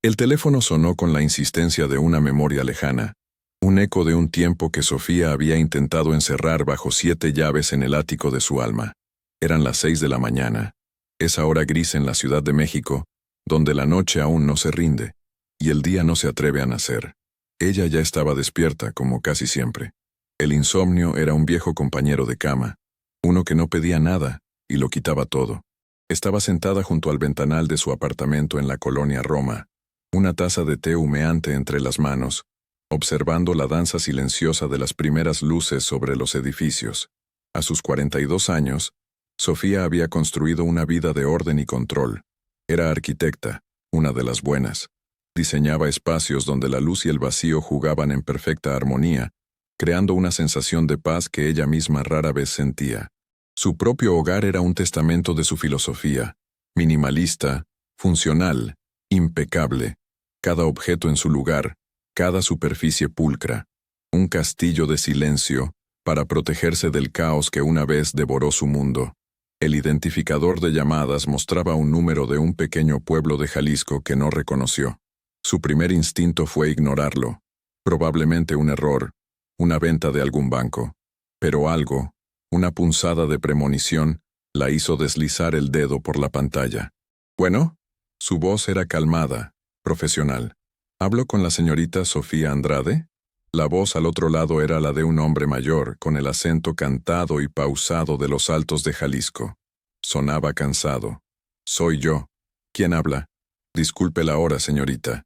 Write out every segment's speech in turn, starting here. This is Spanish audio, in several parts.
El teléfono sonó con la insistencia de una memoria lejana, un eco de un tiempo que Sofía había intentado encerrar bajo 7 llaves en el ático de su alma. Eran las 6 de la mañana, esa hora gris en la Ciudad de México, donde la noche aún no se rinde, y el día no se atreve a nacer. Ella ya estaba despierta, como casi siempre. El insomnio era un viejo compañero de cama, uno que no pedía nada, y lo quitaba todo. Estaba sentada junto al ventanal de su apartamento en la colonia Roma, una taza de té humeante entre las manos, observando la danza silenciosa de las primeras luces sobre los edificios. A sus 42 años, Sofía había construido una vida de orden y control. Era arquitecta, una de las buenas. Diseñaba espacios donde la luz y el vacío jugaban en perfecta armonía, creando una sensación de paz que ella misma rara vez sentía. Su propio hogar era un testamento de su filosofía, minimalista, funcional, impecable, cada objeto en su lugar, cada superficie pulcra, un castillo de silencio para protegerse del caos que una vez devoró su mundo. El identificador de llamadas mostraba un número de un pequeño pueblo de Jalisco que no reconoció. Su primer instinto fue ignorarlo, probablemente un error, una venta de algún banco, pero algo, una punzada de premonición, la hizo deslizar el dedo por la pantalla. Bueno, su voz era calmada, profesional. ¿Hablo con la señorita Sofía Andrade? La voz al otro lado era la de un hombre mayor, con el acento cantado y pausado de los altos de Jalisco. Sonaba cansado. Soy yo. ¿Quién habla? Disculpe la hora, señorita.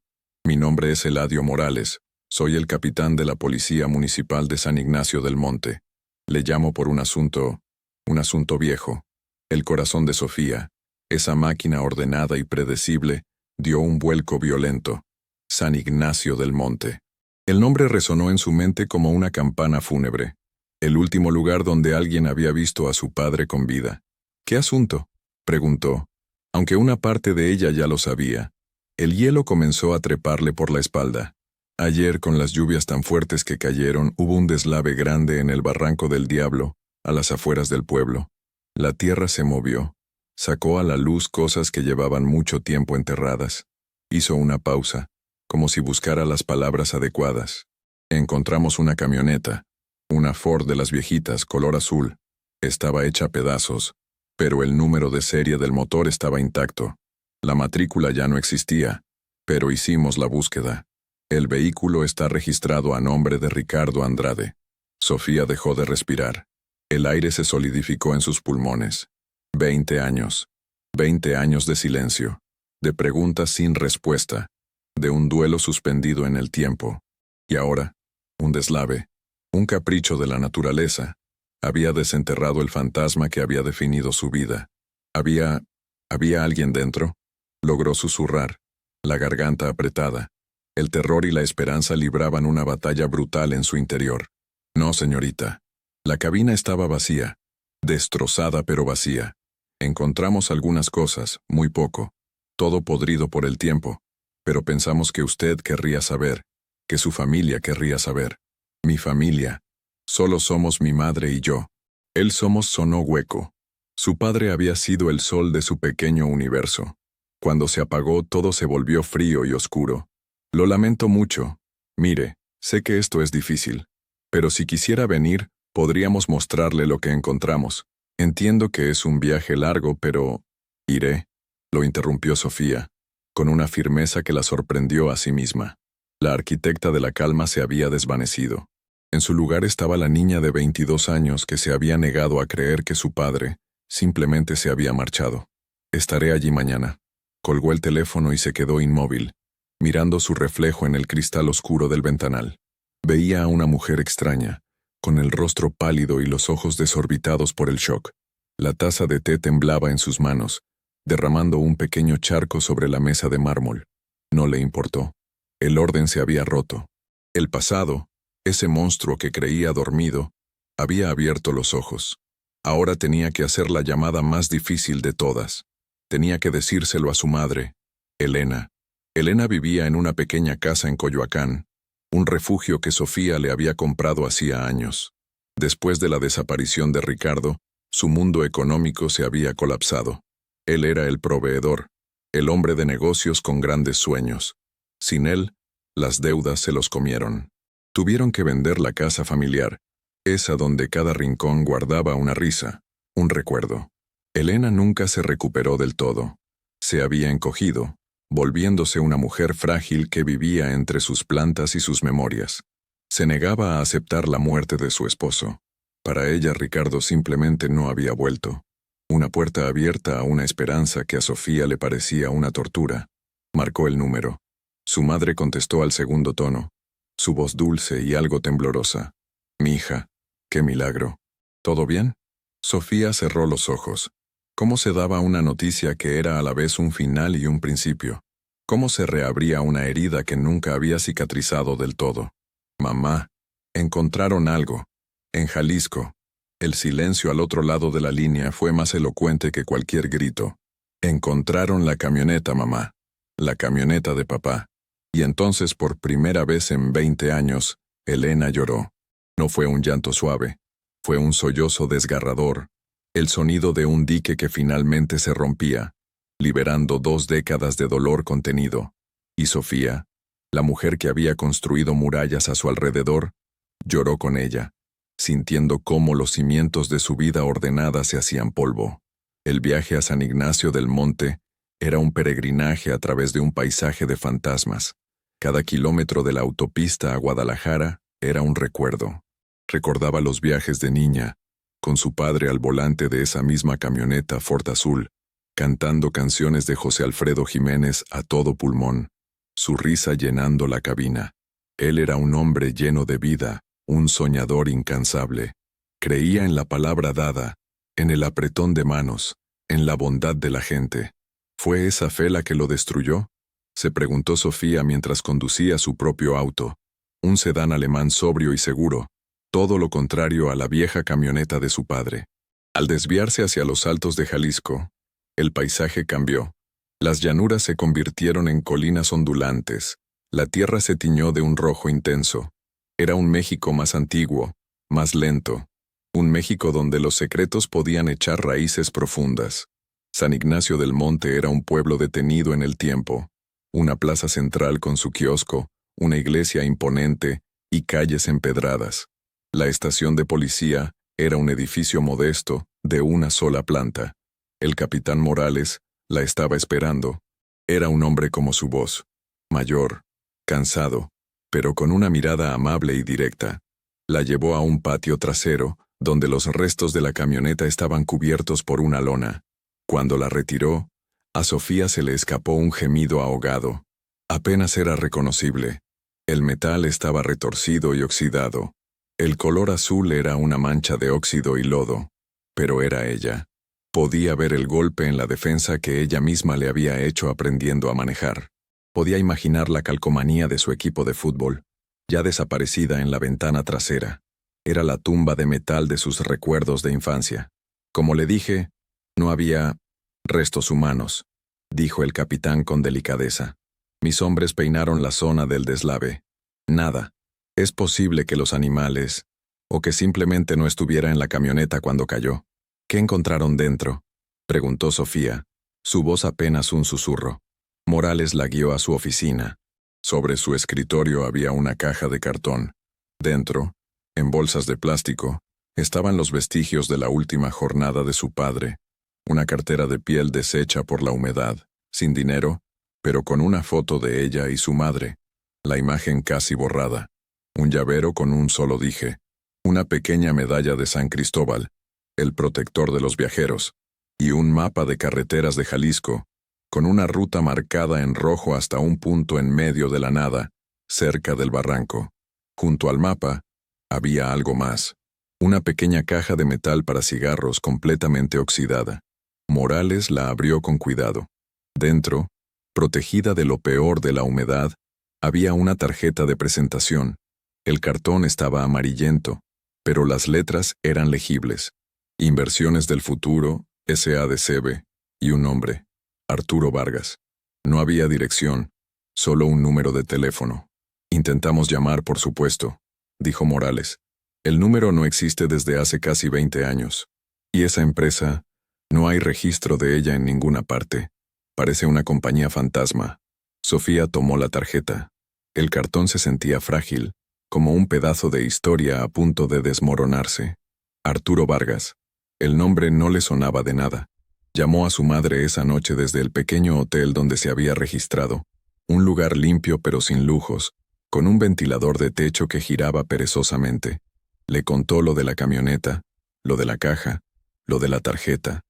Mi nombre es Eladio Morales. Soy el capitán de la Policía Municipal de San Ignacio del Monte. Le llamo por un asunto viejo. El corazón de Sofía, esa máquina ordenada y predecible, dio un vuelco violento. San Ignacio del Monte. El nombre resonó en su mente como una campana fúnebre. El último lugar donde alguien había visto a su padre con vida. ¿Qué asunto?, preguntó, aunque una parte de ella ya lo sabía. El hielo comenzó a treparle por la espalda. Ayer, con las lluvias tan fuertes que cayeron, hubo un deslave grande en el Barranco del Diablo, a las afueras del pueblo. La tierra se movió. Sacó a la luz cosas que llevaban mucho tiempo enterradas. Hizo una pausa, como si buscara las palabras adecuadas. Encontramos una camioneta, una Ford de las viejitas, color azul. Estaba hecha a pedazos, pero el número de serie del motor estaba intacto. La matrícula ya no existía, pero hicimos la búsqueda. El vehículo está registrado a nombre de Ricardo Andrade. Sofía dejó de respirar. El aire se solidificó en sus pulmones. 20 años. 20 años de silencio, de preguntas sin respuesta, de un duelo suspendido en el tiempo. Y ahora, un deslave, un capricho de la naturaleza, había desenterrado el fantasma que había definido su vida. ¿Había alguien dentro? Logró susurrar, la garganta apretada. El terror y la esperanza libraban una batalla brutal en su interior. No, señorita. La cabina estaba vacía, destrozada pero vacía. Encontramos algunas cosas, muy poco, todo podrido por el tiempo, pero pensamos que usted querría saber, que su familia querría saber. Mi familia. Solo somos mi madre y yo. Él sonó hueco. Su padre había sido el sol de su pequeño universo. Cuando se apagó, todo se volvió frío y oscuro. Lo lamento mucho. Mire, sé que esto es difícil, pero si quisiera venir, podríamos mostrarle lo que encontramos. Entiendo que es un viaje largo, pero... Iré, lo interrumpió Sofía, con una firmeza que la sorprendió a sí misma. La arquitecta de la calma se había desvanecido. En su lugar estaba la niña de 22 años que se había negado a creer que su padre simplemente se había marchado. Estaré allí mañana. Colgó el teléfono y se quedó inmóvil, mirando su reflejo en el cristal oscuro del ventanal. Veía a una mujer extraña, con el rostro pálido y los ojos desorbitados por el shock. La taza de té temblaba en sus manos, derramando un pequeño charco sobre la mesa de mármol. No le importó. El orden se había roto. El pasado, ese monstruo que creía dormido, había abierto los ojos. Ahora tenía que hacer la llamada más difícil de todas. Tenía que decírselo a su madre, Elena. Elena vivía en una pequeña casa en Coyoacán, un refugio que Sofía le había comprado hacía años. Después de la desaparición de Ricardo, su mundo económico se había colapsado. Él era el proveedor, el hombre de negocios con grandes sueños. Sin él, las deudas se los comieron. Tuvieron que vender la casa familiar, esa donde cada rincón guardaba una risa, un recuerdo. Elena nunca se recuperó del todo. Se había encogido, volviéndose una mujer frágil que vivía entre sus plantas y sus memorias. Se negaba a aceptar la muerte de su esposo. Para ella, Ricardo simplemente no había vuelto. Una puerta abierta a una esperanza que a Sofía le parecía una tortura. Marcó el número. Su madre contestó al segundo tono, su voz dulce y algo temblorosa. «Mi hija, qué milagro. ¿Todo bien?» Sofía cerró los ojos. ¿Cómo se daba una noticia que era a la vez un final y un principio? ¿Cómo se reabría una herida que nunca había cicatrizado del todo? «Mamá, encontraron algo. En Jalisco». El silencio al otro lado de la línea fue más elocuente que cualquier grito. «Encontraron la camioneta, mamá. La camioneta de papá». Y entonces, por primera vez en 20 años, Elena lloró. No fue un llanto suave, fue un sollozo desgarrador, el sonido de un dique que finalmente se rompía, liberando 2 décadas de dolor contenido. Y Sofía, la mujer que había construido murallas a su alrededor, lloró con ella, sintiendo cómo los cimientos de su vida ordenada se hacían polvo. El viaje a San Ignacio del Monte era un peregrinaje a través de un paisaje de fantasmas. Cada kilómetro de la autopista a Guadalajara era un recuerdo. Recordaba los viajes de niña, con su padre al volante de esa misma camioneta Ford azul, cantando canciones de José Alfredo Jiménez a todo pulmón, su risa llenando la cabina. Él era un hombre lleno de vida, un soñador incansable. Creía en la palabra dada, en el apretón de manos, en la bondad de la gente. ¿Fue esa fe la que lo destruyó?, se preguntó Sofía mientras conducía su propio auto, un sedán alemán sobrio y seguro, todo lo contrario a la vieja camioneta de su padre. Al desviarse hacia los altos de Jalisco, el paisaje cambió. Las llanuras se convirtieron en colinas ondulantes, la tierra se tiñó de un rojo intenso. Era un México más antiguo, más lento, un México donde los secretos podían echar raíces profundas. San Ignacio del Monte era un pueblo detenido en el tiempo, una plaza central con su kiosco, una iglesia imponente y calles empedradas. La estación de policía era un edificio modesto, de una sola planta. El capitán Morales la estaba esperando. Era un hombre como su voz, mayor, cansado, pero con una mirada amable y directa. La llevó a un patio trasero, donde los restos de la camioneta estaban cubiertos por una lona. Cuando la retiró, a Sofía se le escapó un gemido ahogado. Apenas era reconocible. El metal estaba retorcido y oxidado. El color azul era una mancha de óxido y lodo. Pero era ella. Podía ver el golpe en la defensa que ella misma le había hecho aprendiendo a manejar. Podía imaginar la calcomanía de su equipo de fútbol, ya desaparecida en la ventana trasera. Era la tumba de metal de sus recuerdos de infancia. Como le dije, no había restos humanos, dijo el capitán con delicadeza. Mis hombres peinaron la zona del deslave. Nada. Es posible que los animales, o que simplemente no estuviera en la camioneta cuando cayó. ¿Qué encontraron dentro?, preguntó Sofía, su voz apenas un susurro. Morales la guió a su oficina. Sobre su escritorio había una caja de cartón. Dentro, en bolsas de plástico, estaban los vestigios de la última jornada de su padre. Una cartera de piel deshecha por la humedad, sin dinero, pero con una foto de ella y su madre, la imagen casi borrada. Un llavero con un solo dije, una pequeña medalla de San Cristóbal, el protector de los viajeros, y un mapa de carreteras de Jalisco, con una ruta marcada en rojo hasta un punto en medio de la nada, cerca del barranco. Junto al mapa, había algo más, una pequeña caja de metal para cigarros completamente oxidada. Morales la abrió con cuidado. Dentro, protegida de lo peor de la humedad, había una tarjeta de presentación. El cartón estaba amarillento, pero las letras eran legibles. Inversiones del Futuro, SADCB, y un nombre, Arturo Vargas. No había dirección, solo un número de teléfono. Intentamos llamar, por supuesto, dijo Morales. El número no existe desde hace casi 20 años. Y esa empresa, no hay registro de ella en ninguna parte. Parece una compañía fantasma. Sofía tomó la tarjeta. El cartón se sentía frágil, como un pedazo de historia a punto de desmoronarse. Arturo Vargas. El nombre no le sonaba de nada. Llamó a su madre esa noche desde el pequeño hotel donde se había registrado, un lugar limpio pero sin lujos, con un ventilador de techo que giraba perezosamente. Le contó lo de la camioneta, lo de la caja, lo de la tarjeta.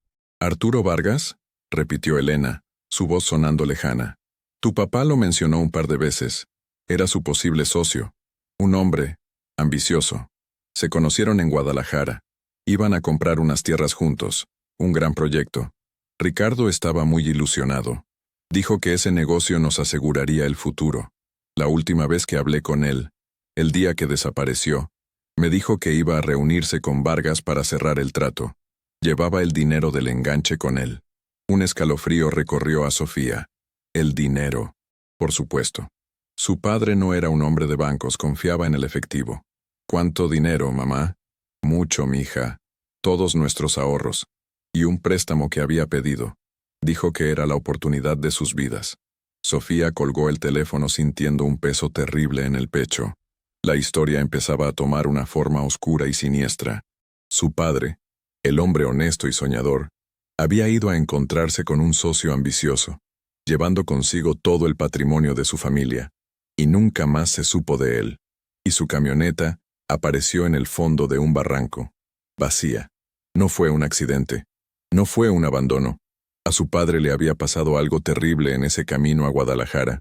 «¿Arturo Vargas?», repitió Elena, su voz sonando lejana. «Tu papá lo mencionó un par de veces. Era su posible socio. Un hombre, ambicioso. Se conocieron en Guadalajara. Iban a comprar unas tierras juntos. Un gran proyecto. Ricardo estaba muy ilusionado. Dijo que ese negocio nos aseguraría el futuro. La última vez que hablé con él, el día que desapareció, me dijo que iba a reunirse con Vargas para cerrar el trato. Llevaba el dinero del enganche con él». Un escalofrío recorrió a Sofía. El dinero. Por supuesto. Su padre no era un hombre de bancos, confiaba en el efectivo. «¿Cuánto dinero, mamá?» «Mucho, mija. Todos nuestros ahorros. Y un préstamo que había pedido». Dijo que era la oportunidad de sus vidas. Sofía colgó el teléfono sintiendo un peso terrible en el pecho. La historia empezaba a tomar una forma oscura y siniestra. Su padre, el hombre honesto y soñador, había ido a encontrarse con un socio ambicioso, llevando consigo todo el patrimonio de su familia, y nunca más se supo de él. Y su camioneta apareció en el fondo de un barranco, vacía. No fue un accidente. No fue un abandono. A su padre le había pasado algo terrible en ese camino a Guadalajara,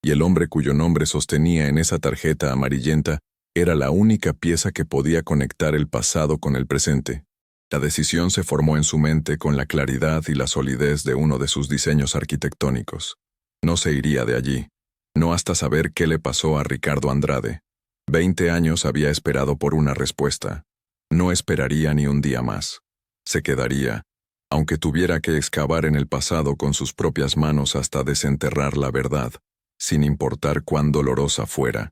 y el hombre cuyo nombre sostenía en esa tarjeta amarillenta era la única pieza que podía conectar el pasado con el presente. La decisión se formó en su mente con la claridad y la solidez de uno de sus diseños arquitectónicos. No se iría de allí, no hasta saber qué le pasó a Ricardo Andrade. 20 años había esperado por una respuesta. No esperaría ni un día más. Se quedaría, aunque tuviera que excavar en el pasado con sus propias manos hasta desenterrar la verdad, sin importar cuán dolorosa fuera.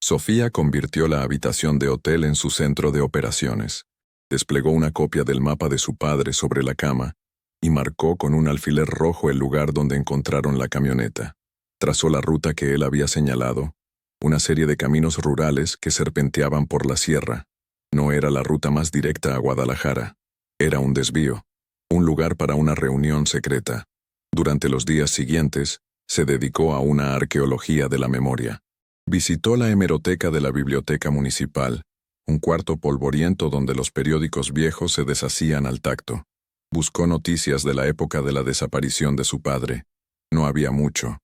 Sofía convirtió la habitación de hotel en su centro de operaciones. Desplegó una copia del mapa de su padre sobre la cama y marcó con un alfiler rojo el lugar donde encontraron la camioneta. Trazó la ruta que él había señalado, una serie de caminos rurales que serpenteaban por la sierra. No era la ruta más directa a Guadalajara. Era un desvío, un lugar para una reunión secreta. Durante los días siguientes, se dedicó a una arqueología de la memoria. Visitó la hemeroteca de la biblioteca municipal, un cuarto polvoriento donde los periódicos viejos se deshacían al tacto. Buscó noticias de la época de la desaparición de su padre. No había mucho.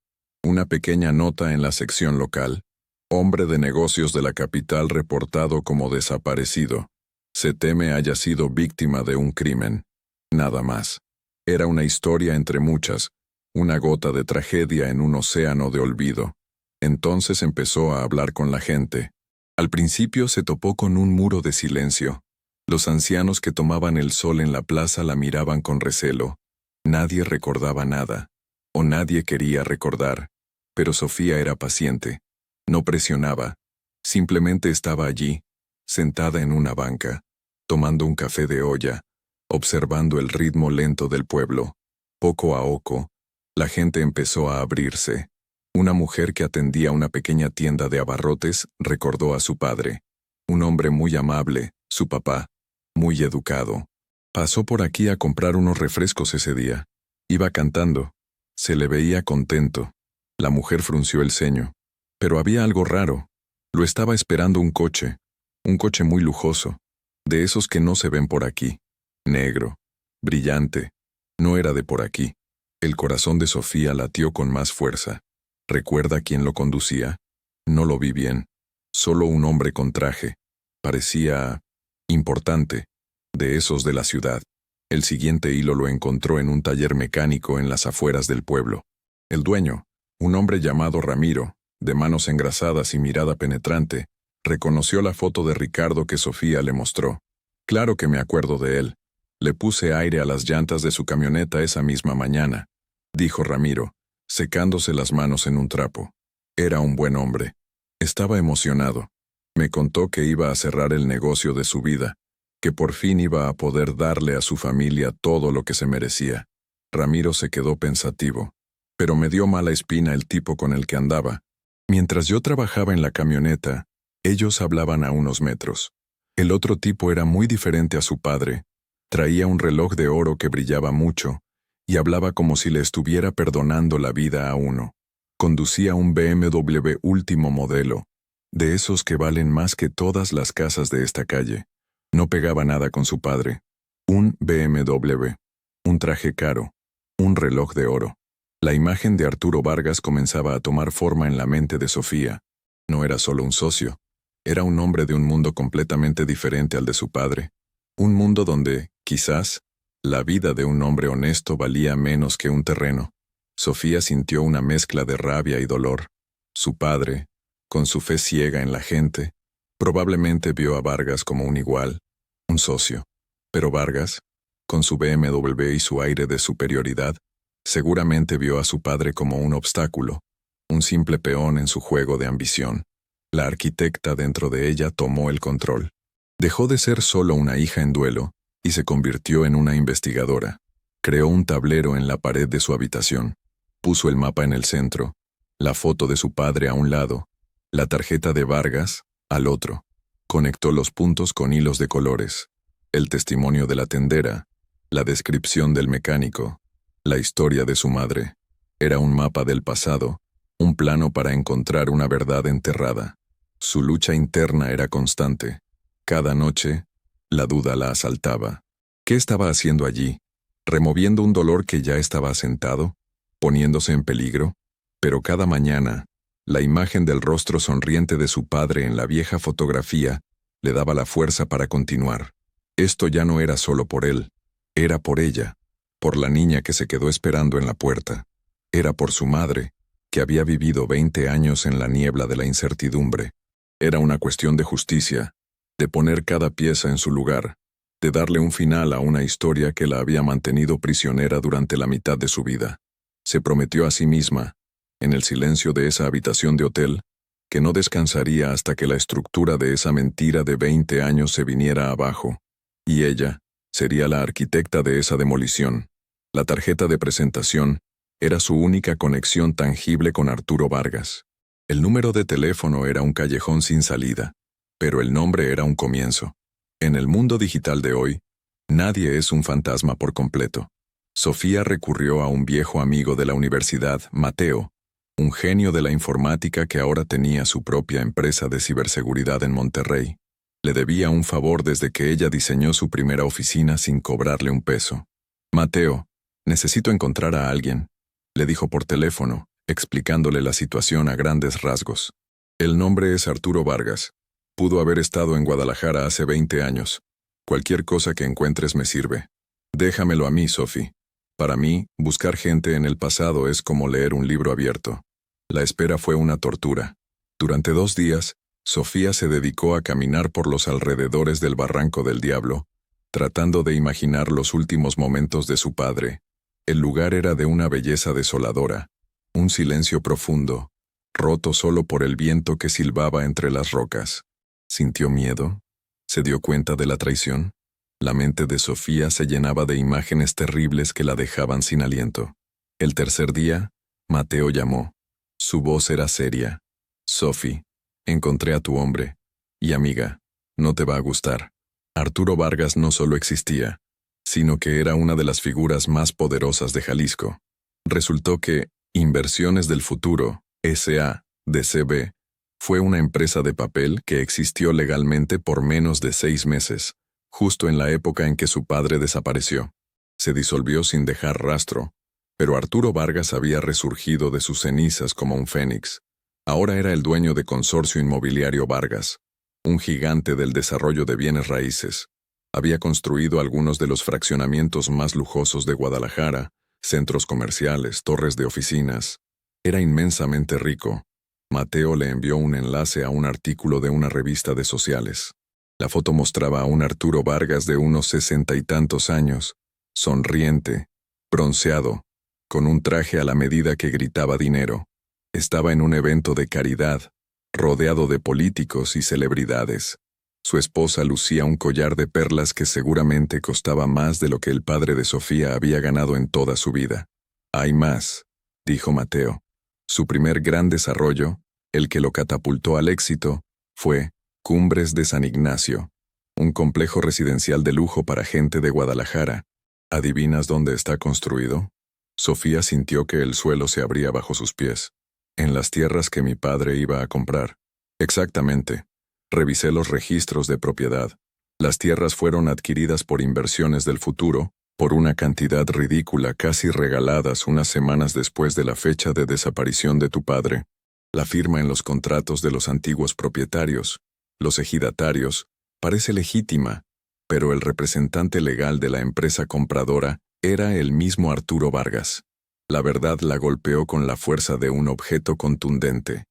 Una pequeña nota en la sección local. Hombre de negocios de la capital reportado como desaparecido. Se teme haya sido víctima de un crimen. Nada más. Era una historia entre muchas, una gota de tragedia en un océano de olvido. Entonces empezó a hablar con la gente. Al principio se topó con un muro de silencio. Los ancianos que tomaban el sol en la plaza la miraban con recelo. Nadie recordaba nada, o nadie quería recordar. Pero Sofía era paciente. No presionaba. Simplemente estaba allí, sentada en una banca, tomando un café de olla, observando el ritmo lento del pueblo. Poco a poco, la gente empezó a abrirse. Una mujer que atendía una pequeña tienda de abarrotes recordó a su padre. Un hombre muy amable, su papá, muy educado. Pasó por aquí a comprar unos refrescos ese día. Iba cantando. Se le veía contento. La mujer frunció el ceño. Pero había algo raro. Lo estaba esperando un coche muy lujoso, de esos que no se ven por aquí. Negro, brillante. No era de por aquí. El corazón de Sofía latió con más fuerza. ¿Recuerda quién lo conducía? No lo vi bien. Solo un hombre con traje. Parecía importante, de esos de la ciudad. El siguiente hilo lo encontró en un taller mecánico en las afueras del pueblo. El dueño, un hombre llamado Ramiro, de manos engrasadas y mirada penetrante, reconoció la foto de Ricardo que Sofía le mostró. Claro que me acuerdo de él. Le puse aire a las llantas de su camioneta esa misma mañana, dijo Ramiro, secándose las manos en un trapo. Era un buen hombre. Estaba emocionado. Me contó que iba a cerrar el negocio de su vida, que por fin iba a poder darle a su familia todo lo que se merecía. Ramiro se quedó pensativo. pero me dio mala espina el tipo con el que andaba. Mientras yo trabajaba en la camioneta, ellos hablaban a unos metros. El otro tipo era muy diferente a su padre. Traía un reloj de oro que brillaba mucho, y hablaba como si le estuviera perdonando la vida a uno. Conducía un BMW último modelo, de esos que valen más que todas las casas de esta calle. No pegaba nada con su padre. Un BMW, un traje caro, un reloj de oro. La imagen de Arturo Vargas comenzaba a tomar forma en la mente de Sofía. No era solo un socio, era un hombre de un mundo completamente diferente al de su padre. Un mundo donde, quizás, la vida de un hombre honesto valía menos que un terreno. Sofía sintió una mezcla de rabia y dolor. Su padre, con su fe ciega en la gente, probablemente vio a Vargas como un igual, un socio. Pero Vargas, con su BMW y su aire de superioridad, seguramente vio a su padre como un obstáculo, un simple peón en su juego de ambición. La arquitecta dentro de ella tomó el control. Dejó de ser solo una hija en duelo y se convirtió en una investigadora. Creó un tablero en la pared de su habitación. Puso el mapa en el centro, la foto de su padre a un lado, la tarjeta de Vargas al otro. Conectó los puntos con hilos de colores, el testimonio de la tendera, la descripción del mecánico, la historia de su madre. Era un mapa del pasado, un plano para encontrar una verdad enterrada. Su lucha interna era constante. Cada noche, la duda la asaltaba. ¿Qué estaba haciendo allí? ¿Removiendo un dolor que ya estaba asentado? ¿Poniéndose en peligro? Pero cada mañana, la imagen del rostro sonriente de su padre en la vieja fotografía le daba la fuerza para continuar. Esto ya no era solo por él, era por ella, por la niña que se quedó esperando en la puerta. Era por su madre, que había vivido 20 años en la niebla de la incertidumbre. Era una cuestión de justicia, de poner cada pieza en su lugar, de darle un final a una historia que la había mantenido prisionera durante la mitad de su vida. Se prometió a sí misma, en el silencio de esa habitación de hotel, que no descansaría hasta que la estructura de esa mentira de 20 años se viniera abajo, y ella sería la arquitecta de esa demolición. La tarjeta de presentación era su única conexión tangible con Arturo Vargas. El número de teléfono era un callejón sin salida, pero el nombre era un comienzo. En el mundo digital de hoy, nadie es un fantasma por completo. Sofía recurrió a un viejo amigo de la universidad, Mateo, un genio de la informática que ahora tenía su propia empresa de ciberseguridad en Monterrey. Le debía un favor desde que ella diseñó su primera oficina sin cobrarle un peso. Mateo, necesito encontrar a alguien, le dijo por teléfono, explicándole la situación a grandes rasgos. El nombre es Arturo Vargas. Pudo haber estado en Guadalajara hace 20 años. Cualquier cosa que encuentres me sirve. Déjamelo a mí, Sophie. Para mí, buscar gente en el pasado es como leer un libro abierto. La espera fue una tortura. Durante 2 días, Sofía se dedicó a caminar por los alrededores del Barranco del Diablo, tratando de imaginar los últimos momentos de su padre. El lugar era de una belleza desoladora, un silencio profundo, roto solo por el viento que silbaba entre las rocas. ¿Sintió miedo? ¿Se dio cuenta de la traición? La mente de Sofía se llenaba de imágenes terribles que la dejaban sin aliento. El tercer día, Mateo llamó. Su voz era seria. Sophie, encontré a tu hombre. Y amiga, no te va a gustar. Arturo Vargas no solo existía, sino que era una de las figuras más poderosas de Jalisco. Resultó que Inversiones del Futuro, S.A.D.C.B., fue una empresa de papel que existió legalmente por menos de 6 meses, justo en la época en que su padre desapareció. Se disolvió sin dejar rastro, pero Arturo Vargas había resurgido de sus cenizas como un fénix. Ahora era el dueño de Consorcio Inmobiliario Vargas, un gigante del desarrollo de bienes raíces. Había construido algunos de los fraccionamientos más lujosos de Guadalajara, centros comerciales, torres de oficinas. Era inmensamente rico. Mateo le envió un enlace a un artículo de una revista de sociales. La foto mostraba a un Arturo Vargas de unos 60 y tantos años, sonriente, bronceado, con un traje a la medida que gritaba dinero. Estaba en un evento de caridad, rodeado de políticos y celebridades. Su esposa lucía un collar de perlas que seguramente costaba más de lo que el padre de Sofía había ganado en toda su vida. Hay más. dijo Mateo. Su primer gran desarrollo, el que lo catapultó al éxito, fue Cumbres de San Ignacio, un complejo residencial de lujo para gente de Guadalajara. ¿Adivinas dónde está construido? Sofía sintió que el suelo se abría bajo sus pies. En las tierras que mi padre iba a comprar. Exactamente. Revisé los registros de propiedad. Las tierras fueron adquiridas por inversiones del futuro, por una cantidad ridícula casi regaladas unas semanas después de la fecha de desaparición de tu padre. La firma en los contratos de los antiguos propietarios, los ejidatarios, parece legítima, pero el representante legal de la empresa compradora era el mismo Arturo Vargas. La verdad la golpeó con la fuerza de un objeto contundente.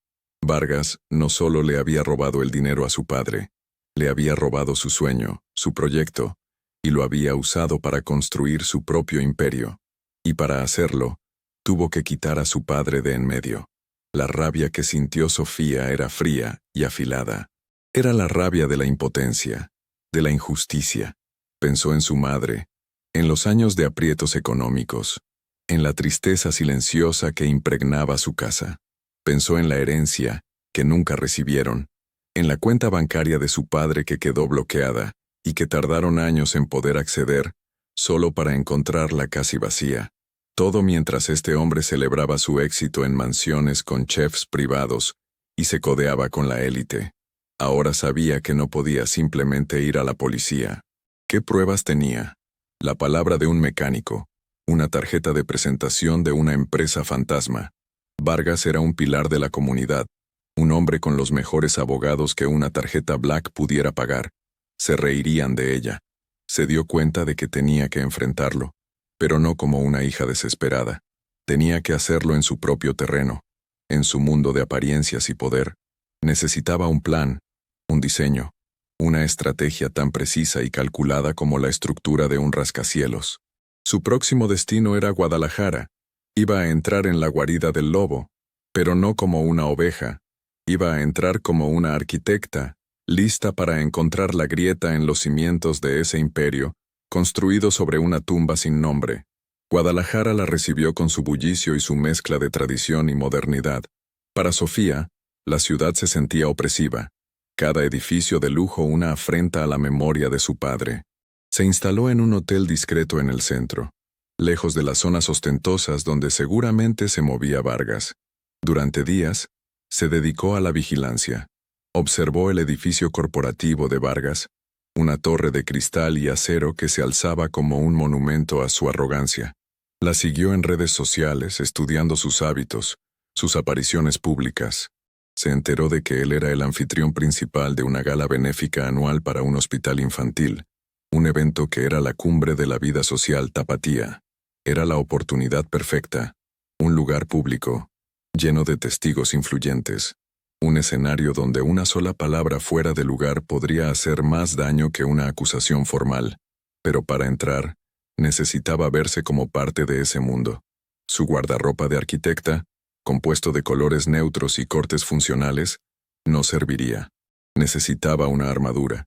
Vargas no solo le había robado el dinero a su padre, le había robado su sueño, su proyecto, y lo había usado para construir su propio imperio. Y para hacerlo, tuvo que quitar a su padre de en medio. La rabia que sintió Sofía era fría y afilada. Era la rabia de la impotencia, de la injusticia. Pensó en su madre, en los años de aprietos económicos, en la tristeza silenciosa que impregnaba su casa. Pensó en la herencia, que nunca recibieron, en la cuenta bancaria de su padre que quedó bloqueada y que tardaron años en poder acceder, solo para encontrarla casi vacía. Todo mientras este hombre celebraba su éxito en mansiones con chefs privados y se codeaba con la élite. Ahora sabía que no podía simplemente ir a la policía. ¿Qué pruebas tenía? La palabra de un mecánico, una tarjeta de presentación de una empresa fantasma. Vargas era un pilar de la comunidad, un hombre con los mejores abogados que una tarjeta Black pudiera pagar. Se reirían de ella. Se dio cuenta de que tenía que enfrentarlo, pero no como una hija desesperada. Tenía que hacerlo en su propio terreno, en su mundo de apariencias y poder. Necesitaba un plan, un diseño, una estrategia tan precisa y calculada como la estructura de un rascacielos. Su próximo destino era Guadalajara. Iba a entrar en la guarida del lobo, pero no como una oveja. Iba a entrar como una arquitecta, lista para encontrar la grieta en los cimientos de ese imperio, construido sobre una tumba sin nombre. Guadalajara la recibió con su bullicio y su mezcla de tradición y modernidad. Para Sofía, la ciudad se sentía opresiva. Cada edificio de lujo una afrenta a la memoria de su padre. Se instaló en un hotel discreto en el centro, lejos de las zonas ostentosas donde seguramente se movía Vargas. Durante días, se dedicó a la vigilancia. Observó el edificio corporativo de Vargas, una torre de cristal y acero que se alzaba como un monumento a su arrogancia. La siguió en redes sociales, estudiando sus hábitos, sus apariciones públicas. Se enteró de que él era el anfitrión principal de una gala benéfica anual para un hospital infantil, un evento que era la cumbre de la vida social tapatía. Era la oportunidad perfecta, un lugar público, lleno de testigos influyentes, un escenario donde una sola palabra fuera de lugar podría hacer más daño que una acusación formal, pero para entrar, necesitaba verse como parte de ese mundo. Su guardarropa de arquitecta, compuesto de colores neutros y cortes funcionales, no serviría. Necesitaba una armadura.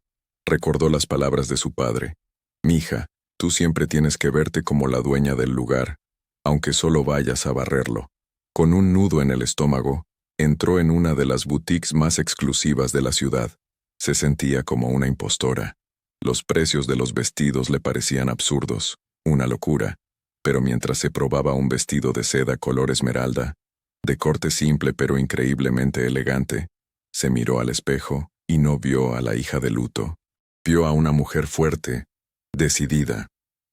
Recordó las palabras de su padre. «Mija, tú siempre tienes que verte como la dueña del lugar, aunque solo vayas a barrerlo». Con un nudo en el estómago, entró en una de las boutiques más exclusivas de la ciudad. Se sentía como una impostora. Los precios de los vestidos le parecían absurdos, una locura, pero mientras se probaba un vestido de seda color esmeralda, de corte simple pero increíblemente elegante, se miró al espejo y no vio a la hija de luto. Vio a una mujer fuerte, decidida.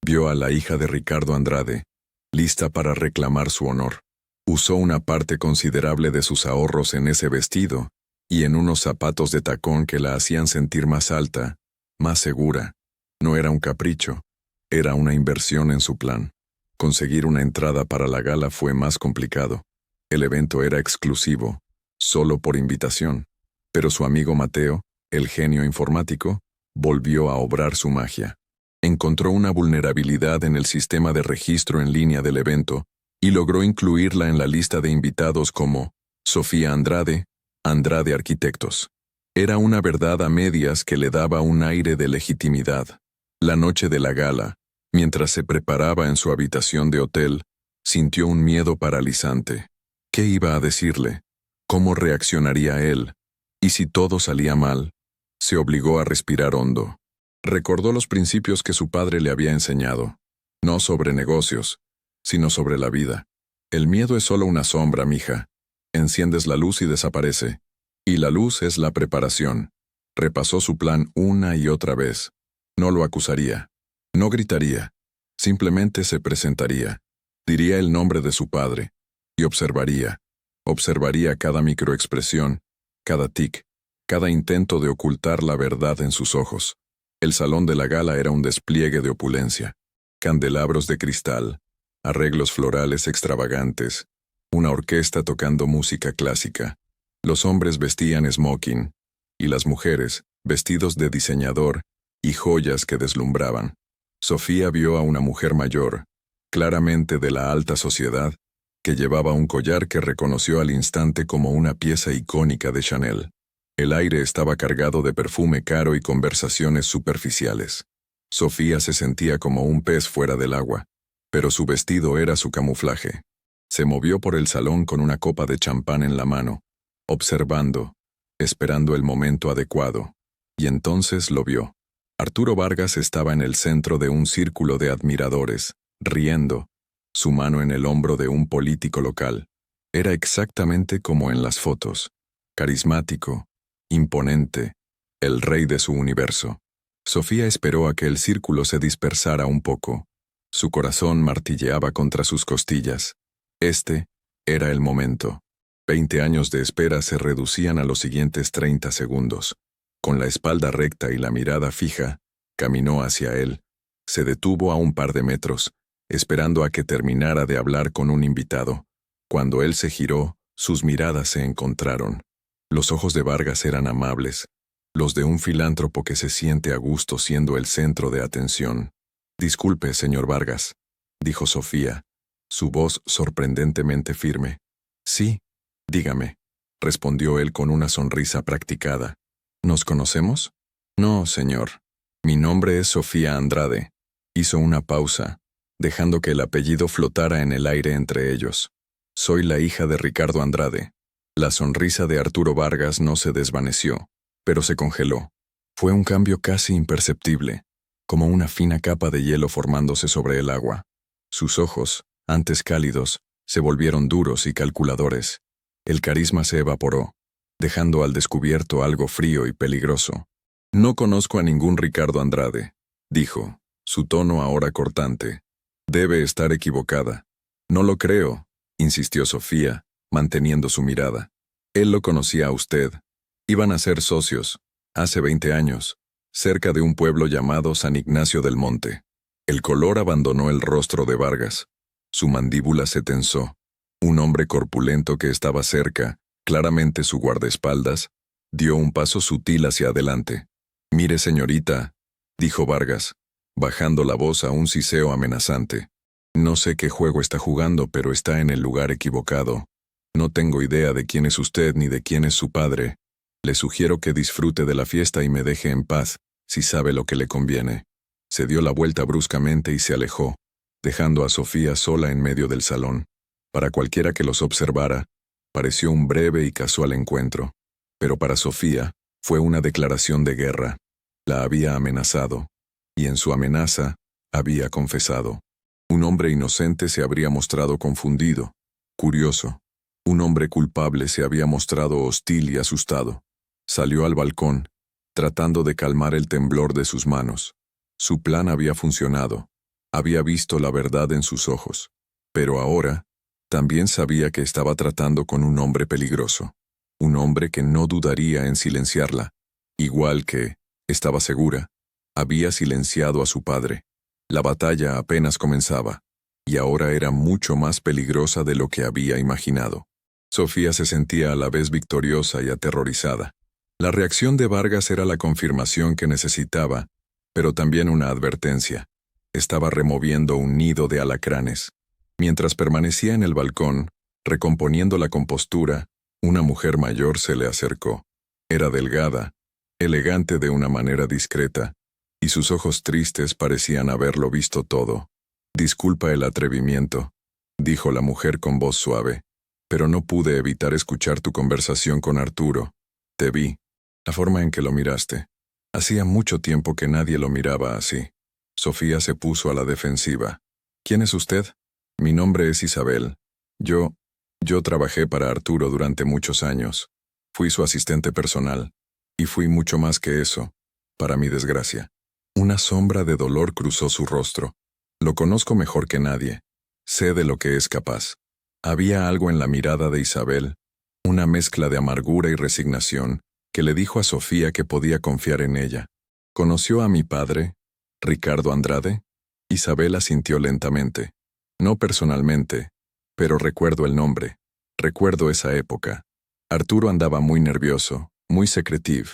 Vio a la hija de Ricardo Andrade, lista para reclamar su honor. Usó una parte considerable de sus ahorros en ese vestido y en unos zapatos de tacón que la hacían sentir más alta, más segura. No era un capricho, era una inversión en su plan. Conseguir una entrada para la gala fue más complicado. El evento era exclusivo, solo por invitación, pero su amigo Mateo, el genio informático, volvió a obrar su magia. Encontró una vulnerabilidad en el sistema de registro en línea del evento y logró incluirla en la lista de invitados como Sofía Andrade, Andrade Arquitectos. Era una verdad a medias que le daba un aire de legitimidad. La noche de la gala, mientras se preparaba en su habitación de hotel, Sintió un miedo paralizante. ¿Qué iba a decirle? ¿Cómo reaccionaría él? ¿Y si todo salía mal? Se obligó a respirar hondo. Recordó los principios que su padre le había enseñado. No sobre negocios, sino sobre la vida. El miedo es solo una sombra, mija. Enciendes la luz y desaparece. Y la luz es la preparación. Repasó su plan una y otra vez. No lo acusaría. No gritaría. Simplemente se presentaría. Diría el nombre de su padre. Y observaría. Observaría cada microexpresión, cada tic, cada intento de ocultar la verdad en sus ojos. El salón de la gala era un despliegue de opulencia. Candelabros de cristal, arreglos florales extravagantes, una orquesta tocando música clásica. Los hombres vestían smoking, y las mujeres, vestidos de diseñador y joyas que deslumbraban. Sofía vio a una mujer mayor, claramente de la alta sociedad, que llevaba un collar que reconoció al instante como una pieza icónica de Chanel. El aire estaba cargado de perfume caro y conversaciones superficiales. Sofía se sentía como un pez fuera del agua, pero su vestido era su camuflaje. Se movió por el salón con una copa de champán en la mano, observando, esperando el momento adecuado, y entonces lo vio. Arturo Vargas estaba en el centro de un círculo de admiradores, riendo, su mano en el hombro de un político local. Era exactamente como en las fotos. Carismático, imponente, el rey de su universo. Sofía esperó a que el círculo se dispersara un poco. Su corazón martilleaba contra sus costillas. Este era el momento. 20 años de espera se reducían a los siguientes 30 segundos. Con la espalda recta y la mirada fija, caminó hacia él. Se detuvo a un par de metros, esperando a que terminara de hablar con un invitado. Cuando él se giró, sus miradas se encontraron. Los ojos de Vargas eran amables, los de un filántropo que se siente a gusto siendo el centro de atención. «Disculpe, señor Vargas», dijo Sofía, su voz sorprendentemente firme. «Sí, dígame», respondió él con una sonrisa practicada. «¿Nos conocemos?» «No, señor. Mi nombre es Sofía Andrade». Hizo una pausa, dejando que el apellido flotara en el aire entre ellos. «Soy la hija de Ricardo Andrade». La sonrisa de Arturo Vargas no se desvaneció, pero se congeló. Fue un cambio casi imperceptible, como una fina capa de hielo formándose sobre el agua. Sus ojos, antes cálidos, se volvieron duros y calculadores. El carisma se evaporó, dejando al descubierto algo frío y peligroso. «No conozco a ningún Ricardo Andrade», dijo, su tono ahora cortante. «Debe estar equivocada». «No lo creo», insistió Sofía, manteniendo su mirada. «Él lo conocía a usted. Iban a ser socios, hace 20 años, cerca de un pueblo llamado San Ignacio del Monte». El color abandonó el rostro de Vargas. Su mandíbula se tensó. Un hombre corpulento que estaba cerca, claramente su guardaespaldas, dio un paso sutil hacia adelante. «Mire, señorita», dijo Vargas, bajando la voz a un siseo amenazante. «No sé qué juego está jugando, pero está en el lugar equivocado. No tengo idea de quién es usted ni de quién es su padre. Le sugiero que disfrute de la fiesta y me deje en paz, si sabe lo que le conviene». Se dio la vuelta bruscamente y se alejó, dejando a Sofía sola en medio del salón. Para cualquiera que los observara, pareció un breve y casual encuentro. Pero para Sofía, fue una declaración de guerra. La había amenazado, y en su amenaza, había confesado. Un hombre inocente se habría mostrado confundido, curioso. Un hombre culpable se había mostrado hostil y asustado. Salió al balcón, tratando de calmar el temblor de sus manos. Su plan había funcionado. Había visto la verdad en sus ojos. Pero ahora, también sabía que estaba tratando con un hombre peligroso. Un hombre que no dudaría en silenciarla. Igual que, estaba segura, había silenciado a su padre. La batalla apenas comenzaba, y ahora era mucho más peligrosa de lo que había imaginado. Sofía se sentía a la vez victoriosa y aterrorizada. La reacción de Vargas era la confirmación que necesitaba, pero también una advertencia. Estaba removiendo un nido de alacranes. Mientras permanecía en el balcón, recomponiendo la compostura, una mujer mayor se le acercó. Era delgada, elegante de una manera discreta, y sus ojos tristes parecían haberlo visto todo. «Disculpa el atrevimiento», dijo la mujer con voz suave, pero no pude evitar escuchar tu conversación con Arturo. Te vi. La forma en que lo miraste. Hacía mucho tiempo que nadie lo miraba así. Sofía se puso a la defensiva. ¿Quién es usted? Mi nombre es Isabel. Yo trabajé para Arturo durante muchos años. Fui su asistente personal. Y fui mucho más que eso, para mi desgracia. Una sombra de dolor cruzó su rostro. Lo conozco mejor que nadie. Sé de lo que es capaz. Había algo en la mirada de Isabel, una mezcla de amargura y resignación, que le dijo a Sofía que podía confiar en ella. ¿Conoció a mi padre, Ricardo Andrade? Isabel asintió lentamente. No personalmente, pero recuerdo el nombre. Recuerdo esa época. Arturo andaba muy nervioso, muy secretive.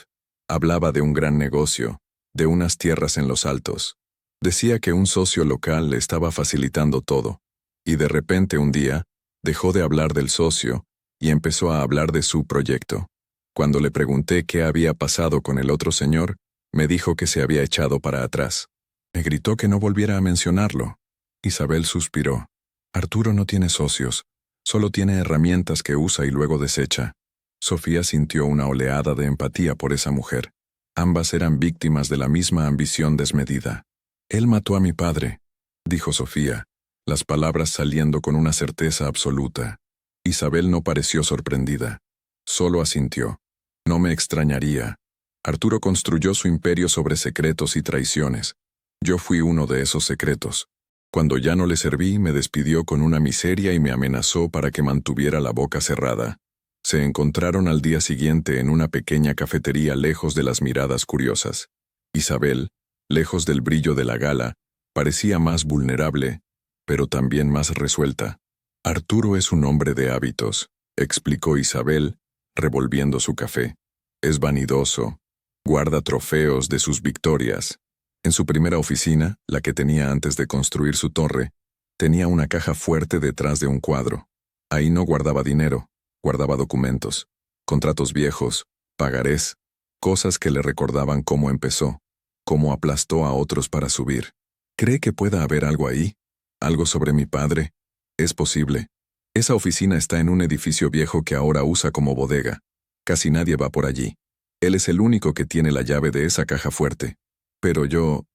Hablaba de un gran negocio, de unas tierras en los Altos. Decía que un socio local le estaba facilitando todo. Y de repente un día, dejó de hablar del socio y empezó a hablar de su proyecto. Cuando le pregunté qué había pasado con el otro señor, me dijo que se había echado para atrás. Me gritó que no volviera a mencionarlo. Isabel suspiró. Arturo no tiene socios, solo tiene herramientas que usa y luego desecha. Sofía sintió una oleada de empatía por esa mujer. Ambas eran víctimas de la misma ambición desmedida. Él mató a mi padre, dijo Sofía, las palabras saliendo con una certeza absoluta. Isabel no pareció sorprendida. Solo asintió. No me extrañaría. Arturo construyó su imperio sobre secretos y traiciones. Yo fui uno de esos secretos. Cuando ya no le serví, me despidió con una miseria y me amenazó para que mantuviera la boca cerrada. Se encontraron al día siguiente en una pequeña cafetería lejos de las miradas curiosas. Isabel, lejos del brillo de la gala, parecía más vulnerable, pero también más resuelta. Arturo es un hombre de hábitos, explicó Isabel, revolviendo su café. Es vanidoso, guarda trofeos de sus victorias. En su primera oficina, la que tenía antes de construir su torre, tenía una caja fuerte detrás de un cuadro. Ahí no guardaba dinero, guardaba documentos, contratos viejos, pagarés, cosas que le recordaban cómo empezó, cómo aplastó a otros para subir. ¿Cree que pueda haber algo ahí? ¿Algo sobre mi padre? Es posible. Esa oficina está en un edificio viejo que ahora usa como bodega. Casi nadie va por allí. Él es el único que tiene la llave de esa caja fuerte. Pero yo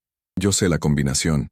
sé la combinación.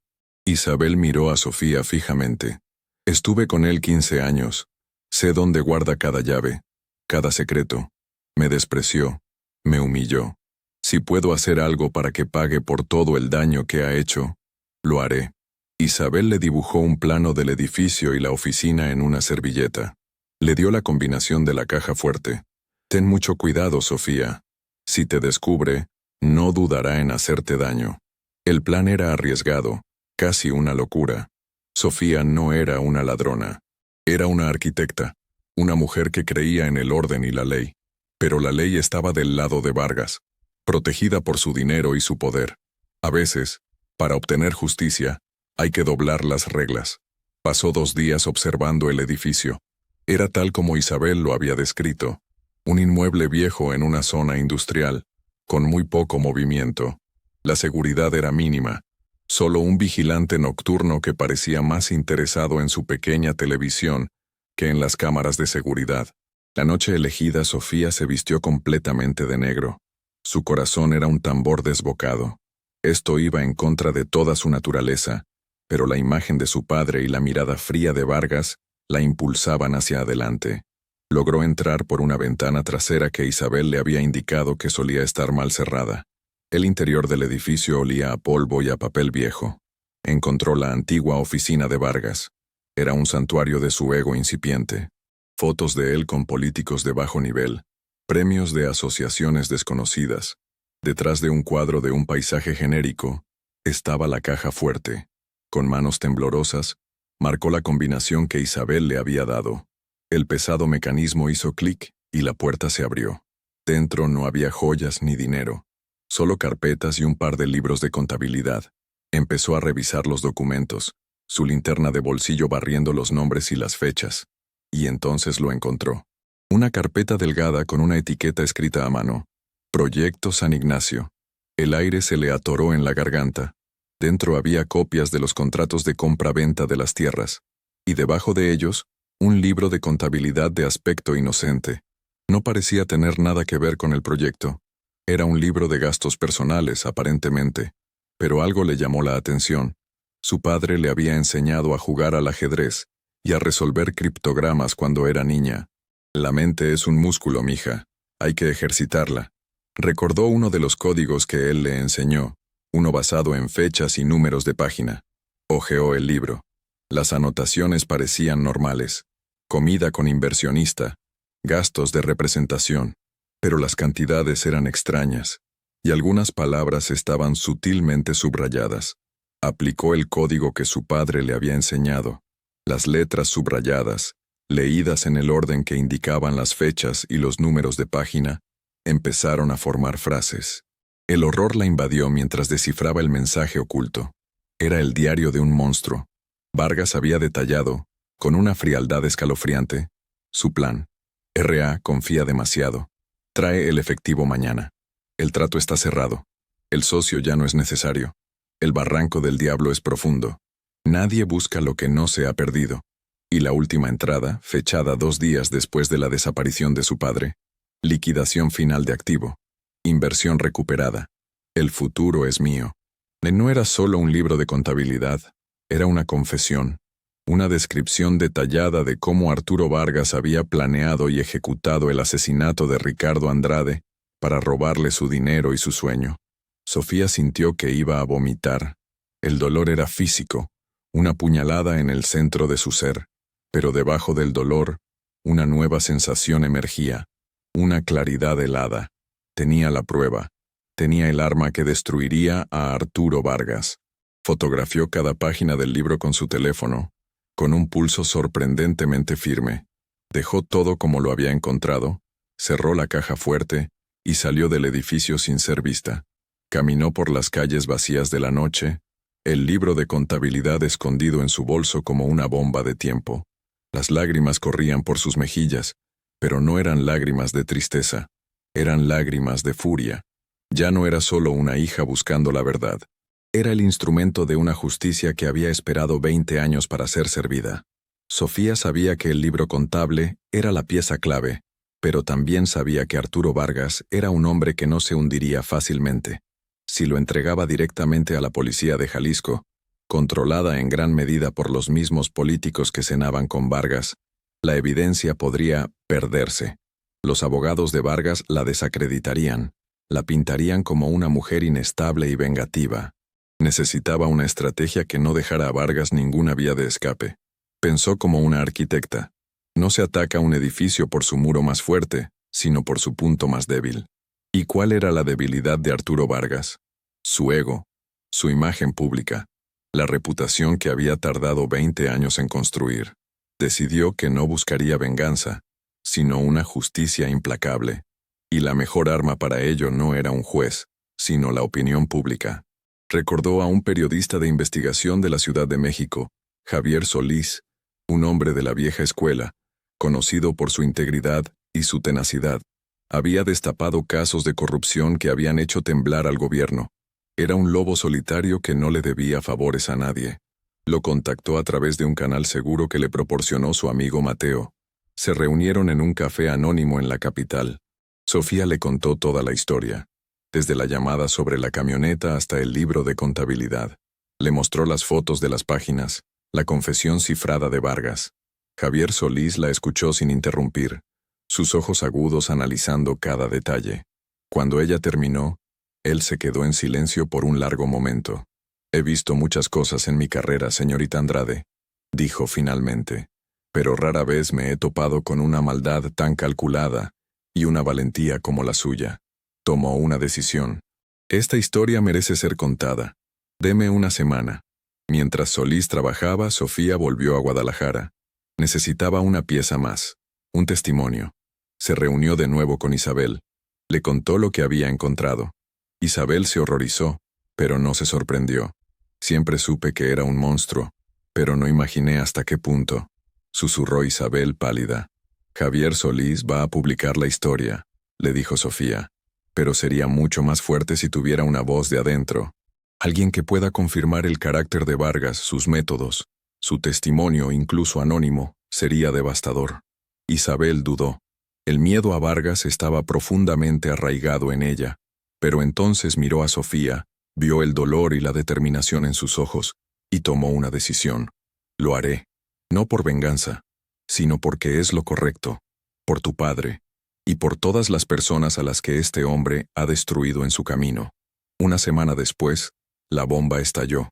Isabel miró a Sofía fijamente. Estuve con él 15 años. Sé dónde guarda cada llave, cada secreto. Me despreció, me humilló. Si puedo hacer algo para que pague por todo el daño que ha hecho, lo haré. Isabel le dibujó un plano del edificio y la oficina en una servilleta. Le dio la combinación de la caja fuerte. Ten mucho cuidado, Sofía. Si te descubre, no dudará en hacerte daño. El plan era arriesgado, casi una locura. Sofía no era una ladrona. Era una arquitecta, una mujer que creía en el orden y la ley. Pero la ley estaba del lado de Vargas, protegida por su dinero y su poder. A veces, para obtener justicia, hay que doblar las reglas. Pasó 2 días observando el edificio. Era tal como Isabel lo había descrito. Un inmueble viejo en una zona industrial, con muy poco movimiento. La seguridad era mínima. Solo un vigilante nocturno que parecía más interesado en su pequeña televisión que en las cámaras de seguridad. La noche elegida, Sofía se vistió completamente de negro. Su corazón era un tambor desbocado. Esto iba en contra de toda su naturaleza, pero la imagen de su padre y la mirada fría de Vargas la impulsaban hacia adelante. Logró entrar por una ventana trasera que Isabel le había indicado que solía estar mal cerrada. El interior del edificio olía a polvo y a papel viejo. Encontró la antigua oficina de Vargas. Era un santuario de su ego incipiente. Fotos de él con políticos de bajo nivel, premios de asociaciones desconocidas. Detrás de un cuadro de un paisaje genérico, estaba la caja fuerte. Con manos temblorosas, marcó la combinación que Isabel le había dado. El pesado mecanismo hizo clic y la puerta se abrió. Dentro no había joyas ni dinero, solo carpetas y un par de libros de contabilidad. Empezó a revisar los documentos, su linterna de bolsillo barriendo los nombres y las fechas. Y entonces lo encontró. Una carpeta delgada con una etiqueta escrita a mano. Proyecto San Ignacio. El aire se le atoró en la garganta. Dentro había copias de los contratos de compra-venta de las tierras. y debajo de ellos, un libro de contabilidad de aspecto inocente. No parecía tener nada que ver con el proyecto. Era un libro de gastos personales, aparentemente, pero algo le llamó la atención. Su padre le había enseñado a jugar al ajedrez y a resolver criptogramas cuando era niña. La mente es un músculo, mija. Hay que ejercitarla. Recordó uno de los códigos que él le enseñó, uno basado en fechas y números de página. Hojeó el libro. Las anotaciones parecían normales. Comida con inversionista, gastos de representación, pero las cantidades eran extrañas, y algunas palabras estaban sutilmente subrayadas. Aplicó el código que su padre le había enseñado. Las letras subrayadas, leídas en el orden que indicaban las fechas y los números de página, empezaron a formar frases. El horror la invadió mientras descifraba el mensaje oculto. Era el diario de un monstruo. Vargas había detallado, con una frialdad escalofriante, su plan. R.A. confía demasiado. Trae el efectivo mañana. El trato está cerrado. El socio ya no es necesario. El barranco del diablo es profundo. Nadie busca lo que no se ha perdido. Y la última entrada, fechada 2 días después de la desaparición de su padre. Liquidación final de activo. Inversión recuperada. El futuro es mío. No era solo un libro de contabilidad, era una confesión, una descripción detallada de cómo Arturo Vargas había planeado y ejecutado el asesinato de Ricardo Andrade para robarle su dinero y su sueño. Sofía sintió que iba a vomitar. El dolor era físico, una puñalada en el centro de su ser, pero debajo del dolor, una nueva sensación emergía, una claridad helada. Tenía la prueba. Tenía el arma que destruiría a Arturo Vargas. Fotografió cada página del libro con su teléfono, con un pulso sorprendentemente firme. Dejó todo como lo había encontrado, cerró la caja fuerte y salió del edificio sin ser vista. Caminó por las calles vacías de la noche, el libro de contabilidad escondido en su bolso como una bomba de tiempo. Las lágrimas corrían por sus mejillas, pero no eran lágrimas de tristeza, eran lágrimas de furia. Ya no era solo una hija buscando la verdad. Era el instrumento de una justicia que había esperado 20 años para ser servida. Sofía sabía que el libro contable era la pieza clave, pero también sabía que Arturo Vargas era un hombre que no se hundiría fácilmente. Si lo entregaba directamente a la policía de Jalisco, controlada en gran medida por los mismos políticos que cenaban con Vargas, la evidencia podría perderse. Los abogados de Vargas la desacreditarían. La pintarían como una mujer inestable y vengativa. Necesitaba una estrategia que no dejara a Vargas ninguna vía de escape. Pensó como una arquitecta. No se ataca un edificio por su muro más fuerte, sino por su punto más débil. ¿Y cuál era la debilidad de Arturo Vargas? Su ego, su imagen pública, la reputación que había tardado 20 años en construir. Decidió que no buscaría venganza, sino una justicia implacable. Y la mejor arma para ello no era un juez, sino la opinión pública. Recordó a un periodista de investigación de la Ciudad de México, Javier Solís, un hombre de la vieja escuela, conocido por su integridad y su tenacidad. Había destapado casos de corrupción que habían hecho temblar al gobierno. Era un lobo solitario que no le debía favores a nadie. Lo contactó a través de un canal seguro que le proporcionó su amigo Mateo. Se reunieron en un café anónimo en la capital. Sofía le contó toda la historia, desde la llamada sobre la camioneta hasta el libro de contabilidad. Le mostró las fotos de las páginas, la confesión cifrada de Vargas. Javier Solís la escuchó sin interrumpir, sus ojos agudos analizando cada detalle. Cuando ella terminó, él se quedó en silencio por un largo momento. «He visto muchas cosas en mi carrera, señorita Andrade», dijo finalmente, «pero rara vez me he topado con una maldad tan calculada y una valentía como la suya». Tomó una decisión. «Esta historia merece ser contada. Deme una semana». Mientras Solís trabajaba, Sofía volvió a Guadalajara. Necesitaba una pieza más, un testimonio. Se reunió de nuevo con Isabel. Le contó lo que había encontrado. Isabel se horrorizó, pero no se sorprendió. «Siempre supe que era un monstruo, pero no imaginé hasta qué punto», susurró Isabel pálida. «Javier Solís va a publicar la historia», le dijo Sofía, «pero sería mucho más fuerte si tuviera una voz de adentro. Alguien que pueda confirmar el carácter de Vargas, sus métodos, Su testimonio, incluso anónimo, sería devastador. Isabel dudó. El miedo a Vargas estaba profundamente arraigado en ella, pero entonces miró a Sofía, vio el dolor y la determinación en sus ojos, y tomó una decisión. Lo haré, no por venganza, sino porque es lo correcto, por tu padre, y por todas las personas a las que este hombre ha destruido en su camino. Una semana después, la bomba estalló.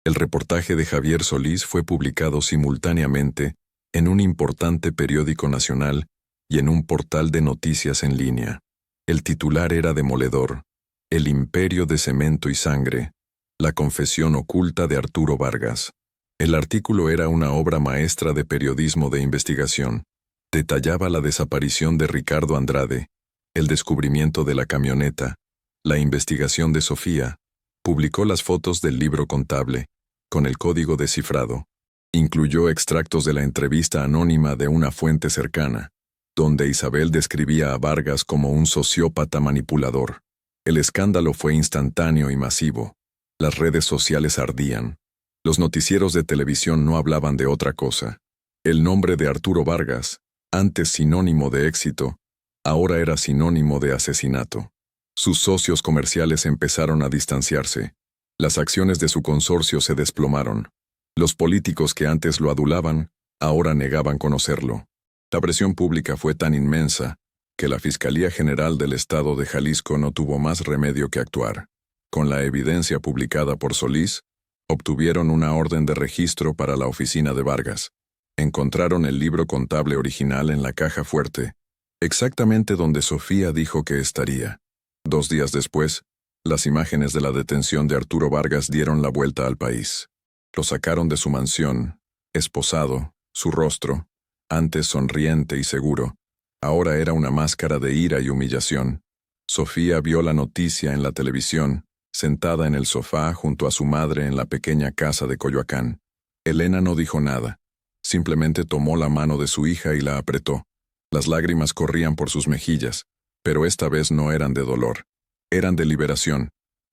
El reportaje de Javier Solís fue publicado simultáneamente en un importante periódico nacional y en un portal de noticias en línea. El titular era demoledor: El imperio de cemento y sangre, la confesión oculta de Arturo Vargas. El artículo era una obra maestra de periodismo de investigación. Detallaba la desaparición de Ricardo Andrade, el descubrimiento de la camioneta, la investigación de Sofía. Publicó las fotos del libro contable, con el código descifrado. Incluyó extractos de la entrevista anónima de una fuente cercana, donde Isabel describía a Vargas como un sociópata manipulador. El escándalo fue instantáneo y masivo. Las redes sociales ardían. Los noticieros de televisión no hablaban de otra cosa. El nombre de Arturo Vargas, antes sinónimo de éxito, ahora era sinónimo de asesinato. Sus socios comerciales empezaron a distanciarse. Las acciones de su consorcio se desplomaron. Los políticos que antes lo adulaban, ahora negaban conocerlo. La presión pública fue tan inmensa que la Fiscalía General del Estado de Jalisco no tuvo más remedio que actuar. Con la evidencia publicada por Solís, obtuvieron una orden de registro para la oficina de Vargas. Encontraron el libro contable original en la caja fuerte, exactamente donde Sofía dijo que estaría. 2 días después, las imágenes de la detención de Arturo Vargas dieron la vuelta al país. Lo sacaron de su mansión, esposado, su rostro, antes sonriente y seguro, ahora era una máscara de ira y humillación. Sofía vio la noticia en la televisión, sentada en el sofá junto a su madre en la pequeña casa de Coyoacán. Elena no dijo nada, simplemente tomó la mano de su hija y la apretó. Las lágrimas corrían por sus mejillas, pero esta vez no eran de dolor, eran de liberación.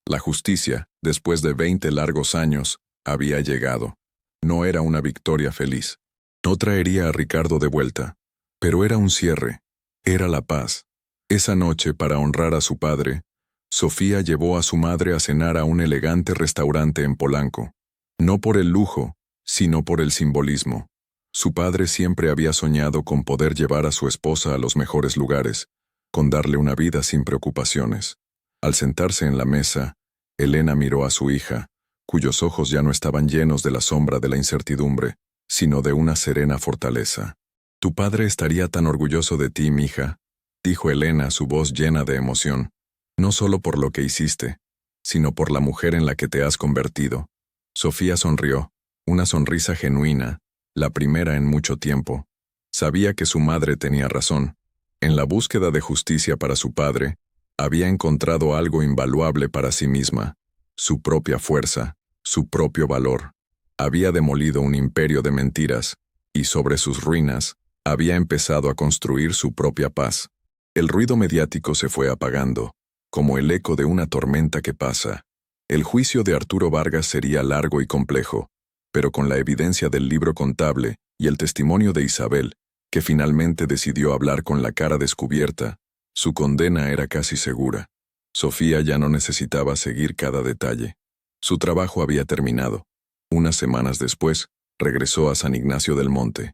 La justicia, después de 20 largos años, había llegado. No era una victoria feliz. No traería a Ricardo de vuelta, pero era un cierre, era la paz. Esa noche, para honrar a su padre, Sofía llevó a su madre a cenar a un elegante restaurante en Polanco. No por el lujo, sino por el simbolismo. Su padre siempre había soñado con poder llevar a su esposa a los mejores lugares, con darle una vida sin preocupaciones. Al sentarse en la mesa, Elena miró a su hija, cuyos ojos ya no estaban llenos de la sombra de la incertidumbre, sino de una serena fortaleza. «Tu padre estaría tan orgulloso de ti, mija», dijo Elena, su voz llena de emoción, «no solo por lo que hiciste, sino por la mujer en la que te has convertido». Sofía sonrió, una sonrisa genuina, la primera en mucho tiempo. Sabía que su madre tenía razón. En la búsqueda de justicia para su padre, había encontrado algo invaluable para sí misma, su propia fuerza, su propio valor. Había demolido un imperio de mentiras, y sobre sus ruinas, había empezado a construir su propia paz. El ruido mediático se fue apagando, como el eco de una tormenta que pasa. El juicio de Arturo Vargas sería largo y complejo, pero con la evidencia del libro contable y el testimonio de Isabel, que finalmente decidió hablar con la cara descubierta, su condena era casi segura. Sofía ya no necesitaba seguir cada detalle. Su trabajo había terminado. Unas semanas después, regresó a San Ignacio del Monte.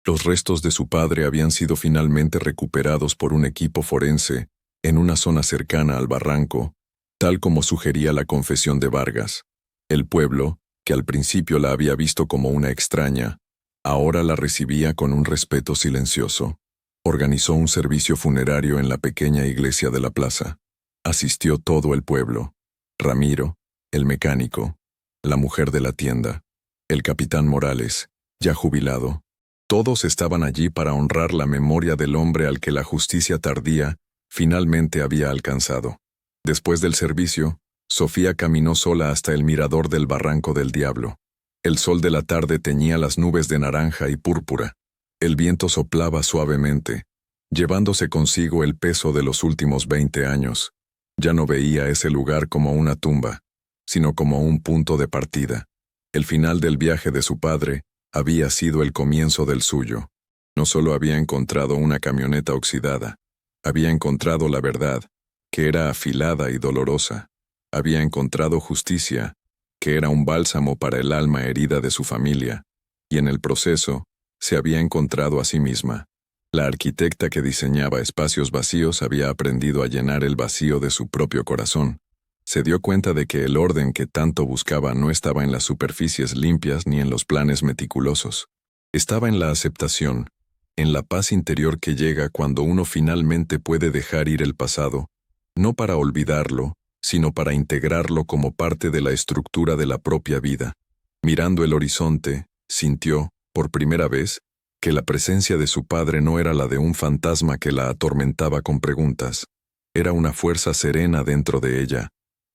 Los restos de su padre habían sido finalmente recuperados por un equipo forense en una zona cercana al barranco, tal como sugería la confesión de Vargas. El pueblo, que al principio la había visto como una extraña, ahora la recibía con un respeto silencioso. Organizó un servicio funerario en la pequeña iglesia de la plaza. Asistió todo el pueblo: Ramiro, el mecánico, la mujer de la tienda, el capitán Morales, ya jubilado. Todos estaban allí para honrar la memoria del hombre al que la justicia tardía finalmente había alcanzado. Después del servicio, Sofía caminó sola hasta el mirador del Barranco del Diablo. El sol de la tarde teñía las nubes de naranja y púrpura. El viento soplaba suavemente, llevándose consigo el peso de los últimos 20 años. Ya no veía ese lugar como una tumba, sino como un punto de partida. El final del viaje de su padre había sido el comienzo del suyo. No solo había encontrado una camioneta oxidada, había encontrado la verdad, que era afilada y dolorosa. Había encontrado justicia, que era un bálsamo para el alma herida de su familia, y en el proceso, se había encontrado a sí misma. La arquitecta que diseñaba espacios vacíos había aprendido a llenar el vacío de su propio corazón. Se dio cuenta de que el orden que tanto buscaba no estaba en las superficies limpias ni en los planes meticulosos. Estaba en la aceptación, en la paz interior que llega cuando uno finalmente puede dejar ir el pasado, no para olvidarlo, sino para integrarlo como parte de la estructura de la propia vida. Mirando el horizonte, sintió, por primera vez, que la presencia de su padre no era la de un fantasma que la atormentaba con preguntas. Era una fuerza serena dentro de ella,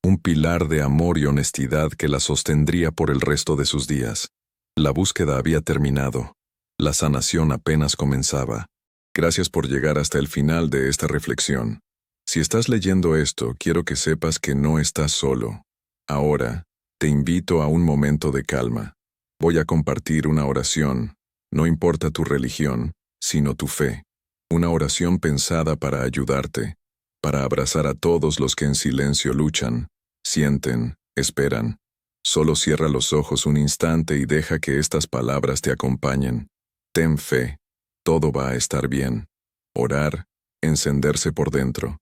un pilar de amor y honestidad que la sostendría por el resto de sus días. La búsqueda había terminado. La sanación apenas comenzaba. Gracias por llegar hasta el final de esta reflexión. Si estás leyendo esto, quiero que sepas que no estás solo. Ahora, te invito a un momento de calma. Voy a compartir una oración. No importa tu religión, sino tu fe. Una oración pensada para ayudarte, para abrazar a todos los que en silencio luchan, sienten, esperan. Solo cierra los ojos un instante y deja que estas palabras te acompañen. Ten fe, todo va a estar bien. Orar, encenderse por dentro.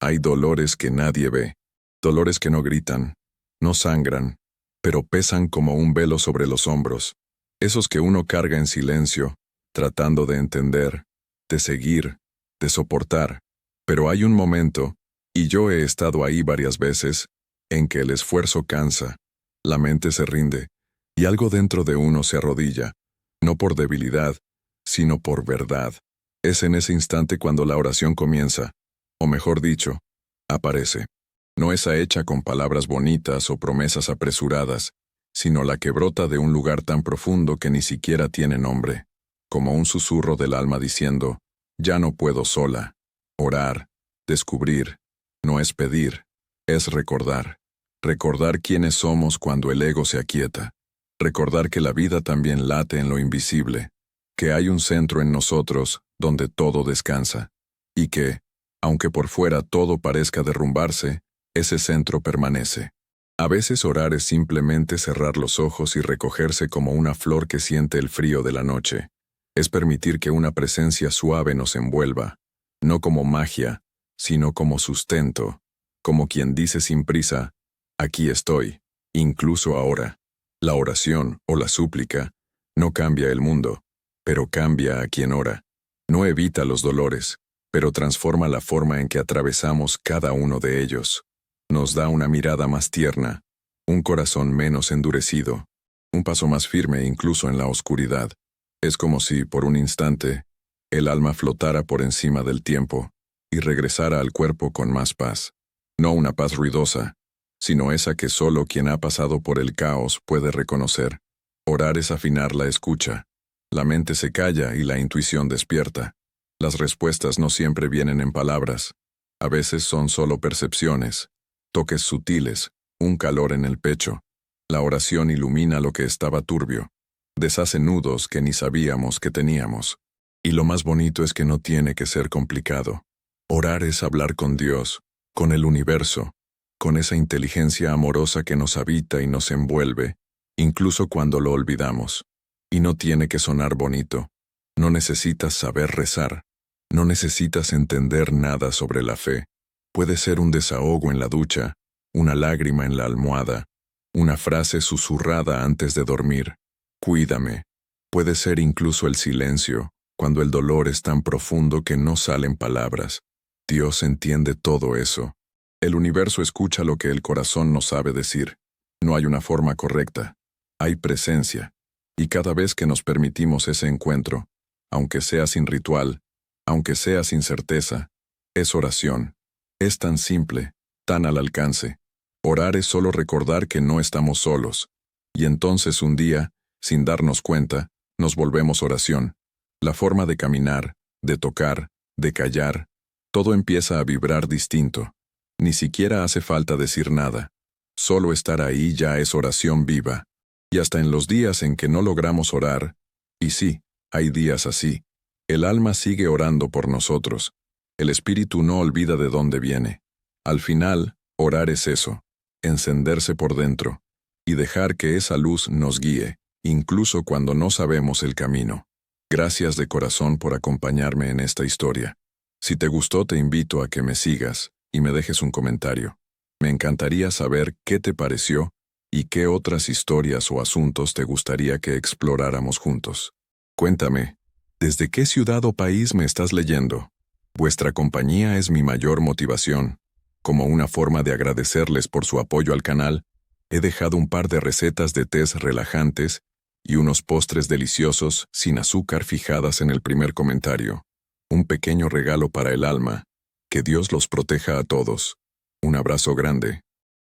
Hay dolores que nadie ve, dolores que no gritan, no sangran, pero pesan como un velo sobre los hombros. Esos que uno carga en silencio, tratando de entender, de seguir, de soportar. Pero hay un momento, y yo he estado ahí varias veces, en que el esfuerzo cansa, la mente se rinde, y algo dentro de uno se arrodilla, no por debilidad, sino por verdad. Es en ese instante cuando la oración comienza, o mejor dicho, aparece. No esa hecha con palabras bonitas o promesas apresuradas, sino la que brota de un lugar tan profundo que ni siquiera tiene nombre, como un susurro del alma diciendo, ya no puedo sola. Orar, descubrir, no es pedir, es recordar. Recordar quiénes somos cuando el ego se aquieta. Recordar que la vida también late en lo invisible, que hay un centro en nosotros donde todo descansa, y que, aunque por fuera todo parezca derrumbarse, ese centro permanece. A veces orar es simplemente cerrar los ojos y recogerse como una flor que siente el frío de la noche. Es permitir que una presencia suave nos envuelva, no como magia, sino como sustento, como quien dice sin prisa, aquí estoy, incluso ahora. La oración o la súplica no cambia el mundo, pero cambia a quien ora. No evita los dolores, pero transforma la forma en que atravesamos cada uno de ellos. Nos da una mirada más tierna, un corazón menos endurecido, un paso más firme incluso en la oscuridad. Es como si, por un instante, el alma flotara por encima del tiempo y regresara al cuerpo con más paz. No una paz ruidosa, sino esa que solo quien ha pasado por el caos puede reconocer. Orar es afinar la escucha. La mente se calla y la intuición despierta. Las respuestas no siempre vienen en palabras. A veces son solo percepciones, toques sutiles, un calor en el pecho. La oración ilumina lo que estaba turbio, deshace nudos que ni sabíamos que teníamos. Y lo más bonito es que no tiene que ser complicado. Orar es hablar con Dios, con el universo, con esa inteligencia amorosa que nos habita y nos envuelve, incluso cuando lo olvidamos. Y no tiene que sonar bonito. No necesitas saber rezar. No necesitas entender nada sobre la fe. Puede ser un desahogo en la ducha, una lágrima en la almohada, una frase susurrada antes de dormir. Cuídame. Puede ser incluso el silencio, cuando el dolor es tan profundo que no salen palabras. Dios entiende todo eso. El universo escucha lo que el corazón no sabe decir. No hay una forma correcta. Hay presencia. Y cada vez que nos permitimos ese encuentro, aunque sea sin ritual, aunque sea sin certeza, es oración. Es tan simple, tan al alcance. Orar es solo recordar que no estamos solos. Y entonces un día, sin darnos cuenta, nos volvemos oración. La forma de caminar, de tocar, de callar, todo empieza a vibrar distinto. Ni siquiera hace falta decir nada. Solo estar ahí ya es oración viva. Y hasta en los días en que no logramos orar, y sí, hay días así, el alma sigue orando por nosotros. El espíritu no olvida de dónde viene. Al final, orar es eso, encenderse por dentro, y dejar que esa luz nos guíe, incluso cuando no sabemos el camino. Gracias de corazón por acompañarme en esta historia. Si te gustó, te invito a que me sigas y me dejes un comentario. Me encantaría saber qué te pareció y qué otras historias o asuntos te gustaría que exploráramos juntos. Cuéntame, ¿desde qué ciudad o país me estás leyendo? Vuestra compañía es mi mayor motivación. Como una forma de agradecerles por su apoyo al canal, he dejado un par de recetas de tés relajantes y unos postres deliciosos sin azúcar fijadas en el primer comentario. Un pequeño regalo para el alma. Que Dios los proteja a todos. Un abrazo grande.